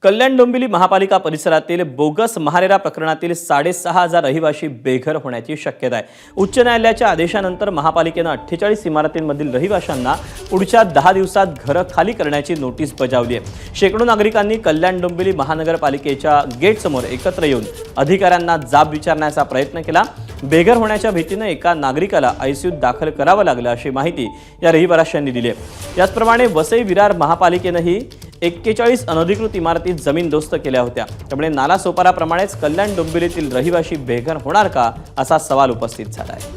कल्याण डोंबिवली महापालिका परिसरातील बोगस महारेरा प्रकरणातील 6,500 रहिवासी बेघर होण्याची शक्यता आहे। उच्च न्यायालयाच्या आदेशानंतर महापालिकेने 48 इमारतींमधील रहिवाशांना पुढच्या 10 दिवसात घरे खाली करण्याची नोटीस बजावली आहे। शेकडो नागरिकांनी कल्याण डोंबिवली महानगरपालिकेच्या गेट समोर एकत्र येऊन अधिकाऱ्यांना जाब विचारण्याचा प्रयत्न केला। बेघर होण्याच्या भीतीने एका नागरिकाला आयसीयूत दाखल करावं लागलं अशी माहिती या रहिवाशांनी दिली आहे। त्याचप्रमाणे वसई विरार महापालिकेनेही 41 अनधिकृत इमारती जमीनदोस्त केल्या होत्या। त्यामुळे नालासोपाराप्रमाणेच कल्याण डोंबिवलीतील रहिवासी बेघर होणार का असा सवाल उपस्थित झाला आहे।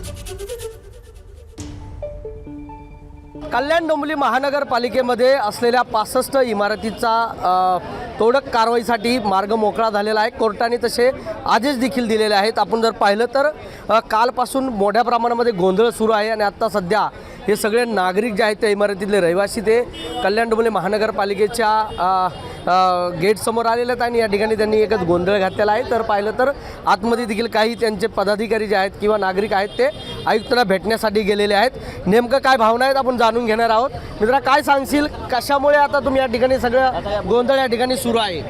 कल्याण डोंबिवली महानगरपालिकेमध्ये असलेल्या 65 इमारतीचा तोडक कारवाईसाठी मार्ग मोकळा झालेला आहे। कोर्टाने तसे आदेश देखील दिलेले आहेत। आपण जर पाहिलं तर कालपासून मोठ्या प्रमाणामध्ये गोंधळ सुरू आहे आणि आता सध्या हे सगळे नागरिक जे आहेत त्या इमारतीतले रहिवासी ते कल्याण डोंबिवली महानगरपालिकेच्या गेट समोर आलेले आहेत आणि या ठिकाणी त्यांनी एकच गोंधळ घातलेला आहे। तर पाहिलं तर आतमध्ये देखील काही त्यांचे पदाधिकारी जे आहेत किंवा नागरिक आहेत ते आयुक्तांना भेटण्यासाठी गेलेले आहेत। नेमकं काय भावना आहेत आपण जाणून घेणार आहोत। मित्रा, काय सांगशील, कशामुळे आता तुम्ही या ठिकाणी सगळं गोंधळ या ठिकाणी सुरू आहे?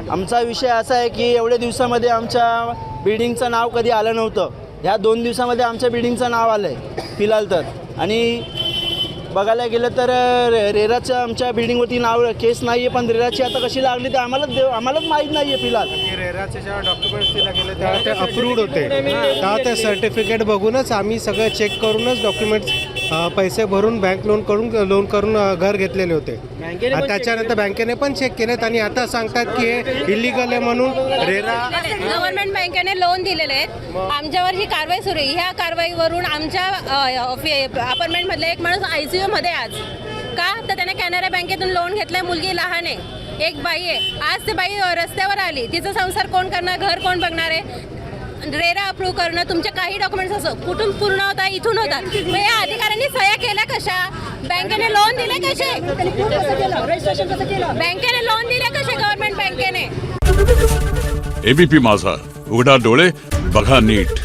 आमचा विषय असा आहे की एवढ्या दिवसामध्ये आमच्या बिल्डिंगचं नाव कधी आलं नव्हतं। ह्या 2 दिवसामध्ये आमच्या बिल्डिंगचं नाव आलं आहे फिलहाल तर। आणि बघायला गेलं तर रेराचं आमच्या बिल्डिंगवरती नाव केस नाही आहे, पण रेराची आता कशी लागली ते आम्हालाच माहीत नाही आहे फिलहाल। रेराचे जेव्हा डॉक्युमेंट्स दिला गेले तेव्हा ते अप्रूव्ड होते, तेव्हा ते सर्टिफिकेट बघूनच आम्ही सगळं चेक करूनच डॉक्युमेंट्स पैसे भरून बँक लोन करून घर घेतलेले होते। त्याच्यानंतर बँकेने पण चेक केलेत आणि आता सांगतात की हे इलिगल आहे म्हणून रेरा गव्हर्नमेंट बँकेने लोन दिलेले आहेत। आमच्यावर ही कारवाई सुरू आहे। ह्या कारवाईवरून आमच्या अपार्टमेंटमधले एक माणूस ICU मध्ये आज का तर त्याने कॅनरा बँकेतून लोन घेतलंय। मुलगी लहान आहे, एक बाई आहे। आज ते बाई रस्त्यावर आली, तिचा संसार कोण करणार, घर कोण बघणार आहे? रेरा अप्रूव्ह करणं, तुमचे काही डॉक्युमेंट्स असो कुठून पूर्ण होता, इथून होता। मग या अधिकाऱ्यांनी सह्या केल्या कशा? बँकेने लोन दिले कसे? बँकेने लोन दिले कसे? गव्हर्नमेंट बँकेने। ABP माझा, उघडा डोळे बघा नीट।